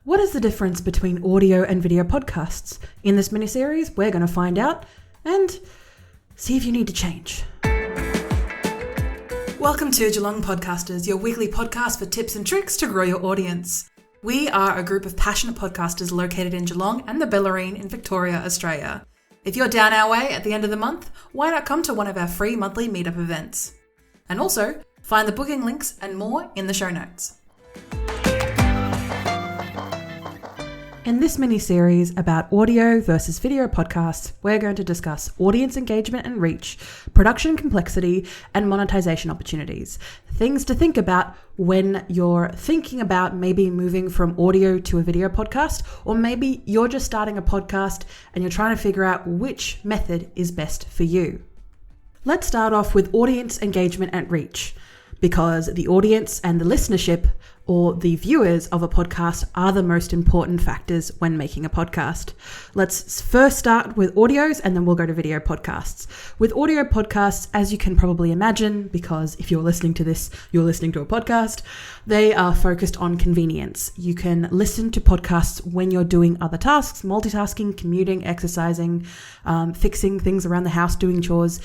What is the difference between audio and video podcasts? In this mini-series, we're going to find out and see if you need to change. Welcome to Geelong Podcasters, your weekly podcast for tips and tricks to grow your audience. We are a group of passionate podcasters located in Geelong and the Bellarine in Victoria, Australia. If you're down our way at the end of the month, why not come to one of our free monthly meetup events? And also, find the booking links and more in the show notes. In this mini-series about audio versus video podcasts, we're going to discuss audience engagement and reach, production complexity, and monetization opportunities. Things to think about when you're thinking about maybe moving from audio to a video podcast, or maybe you're just starting a podcast and you're trying to figure out which method is best for you. Let's start off with audience engagement and reach, because the audience and the listenership or the viewers of a podcast are the most important factors when making a podcast. Let's first start with audios and then we'll go to video podcasts. With audio podcasts, as you can probably imagine, because if you're listening to this, you're listening to a podcast, they are focused on convenience. You can listen to podcasts when you're doing other tasks, multitasking, commuting, exercising, fixing things around the house, doing chores.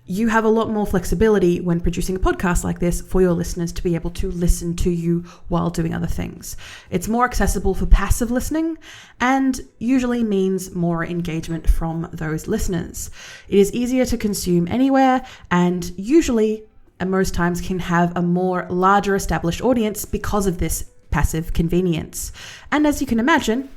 You have a lot more flexibility when producing a podcast like this for your listeners to be able to listen to you while doing other things. It's more accessible for passive listening and usually means more engagement from those listeners. It is easier to consume anywhere and usually, and most times, can have a more larger established audience because of this passive convenience. And as you can imagine,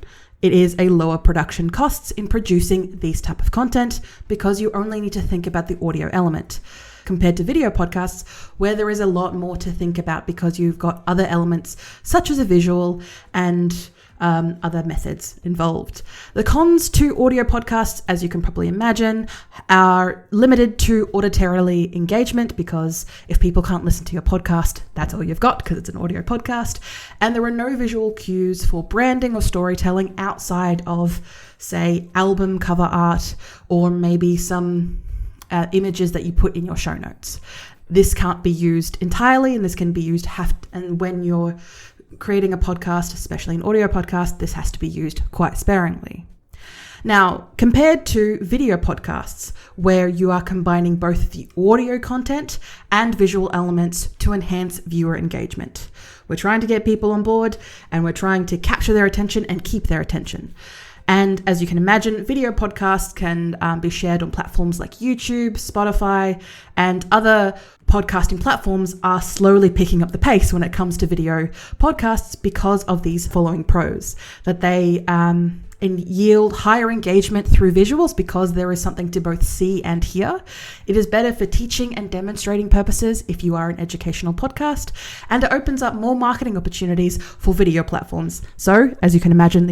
it is a lower production costs in producing these type of content because you only need to think about the audio element compared to video podcasts where there is a lot more to think about because you've got other elements such as a visual and other methods involved. The cons to audio podcasts, as you can probably imagine, are limited to auditorily engagement because if people can't listen to your podcast, that's all you've got because it's an audio podcast. And there are no visual cues for branding or storytelling outside of, say, album cover art or maybe some images that you put in your show notes. This can't be used entirely and this can be used and when you're creating a podcast, especially an audio podcast, this has to be used quite sparingly. Now, compared to video podcasts, where you are combining both the audio content and visual elements to enhance viewer engagement. We're trying to get people on board and we're trying to capture their attention and keep their attention. And as you can imagine, video podcasts can be shared on platforms like YouTube, Spotify, and other podcasting platforms are slowly picking up the pace when it comes to video podcasts because of these following pros. That they yield higher engagement through visuals because there is something to both see and hear. It is better for teaching and demonstrating purposes if you are an educational podcast, and it opens up more marketing opportunities for video platforms. So, as you can imagine,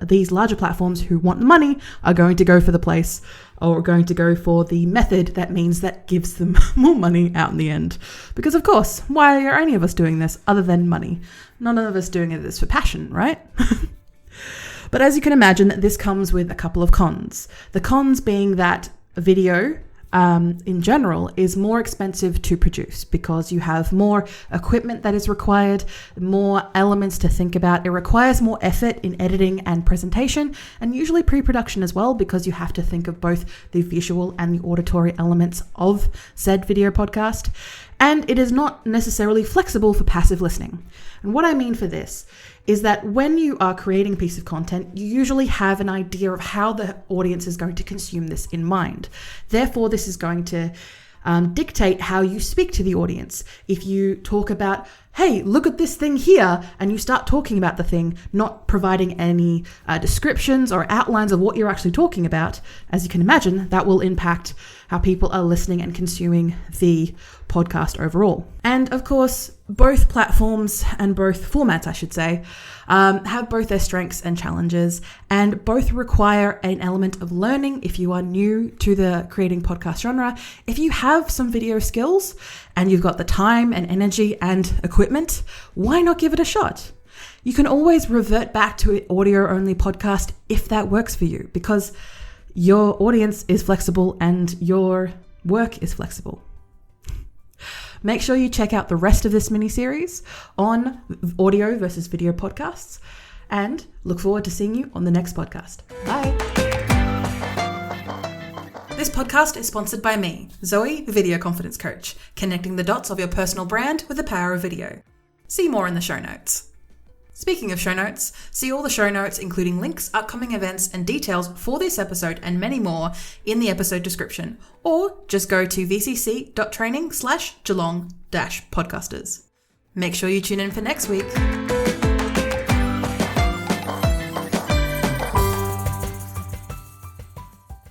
these larger platforms who want the money are going to go for the place or going to go for the method that means that gives them more money out in the end. Because of course, why are any of us doing this other than money? None of us doing this for passion, right? But as you can imagine, this comes with a couple of cons. The cons being that video, in general, is more expensive to produce because you have more equipment that is required, more elements to think about. It requires more effort in editing and presentation, and usually pre-production as well, because you have to think of both the visual and the auditory elements of said video podcast. And it is not necessarily flexible for passive listening. And what I mean for this is that when you are creating a piece of content, you usually have an idea of how the audience is going to consume this in mind. Therefore, this is going to dictate how you speak to the audience. If you talk about, hey, look at this thing here, and you start talking about the thing, not providing any descriptions or outlines of what you're actually talking about, as you can imagine, that will impact how people are listening and consuming the podcast overall. And of course, both platforms and both formats, I should say, have both their strengths and challenges, and both require an element of learning if you are new to the creating podcast genre. If you have some video skills and you've got the time and energy and equipment, why not give it a shot? You can always revert back to an audio-only podcast if that works for you, because your audience is flexible and your work is flexible. Make sure you check out the rest of this mini-series on audio versus video podcasts. and look forward to seeing you on the next podcast. Bye. This podcast is sponsored by me, Zoe, the Video Confidence Coach, connecting the dots of your personal brand with the power of video. See more in the show notes. Speaking of show notes, see all the show notes, including links, upcoming events, and details for this episode and many more in the episode description, or just go to vcc.training/Geelong-Podcasters. Make sure you tune in for next week.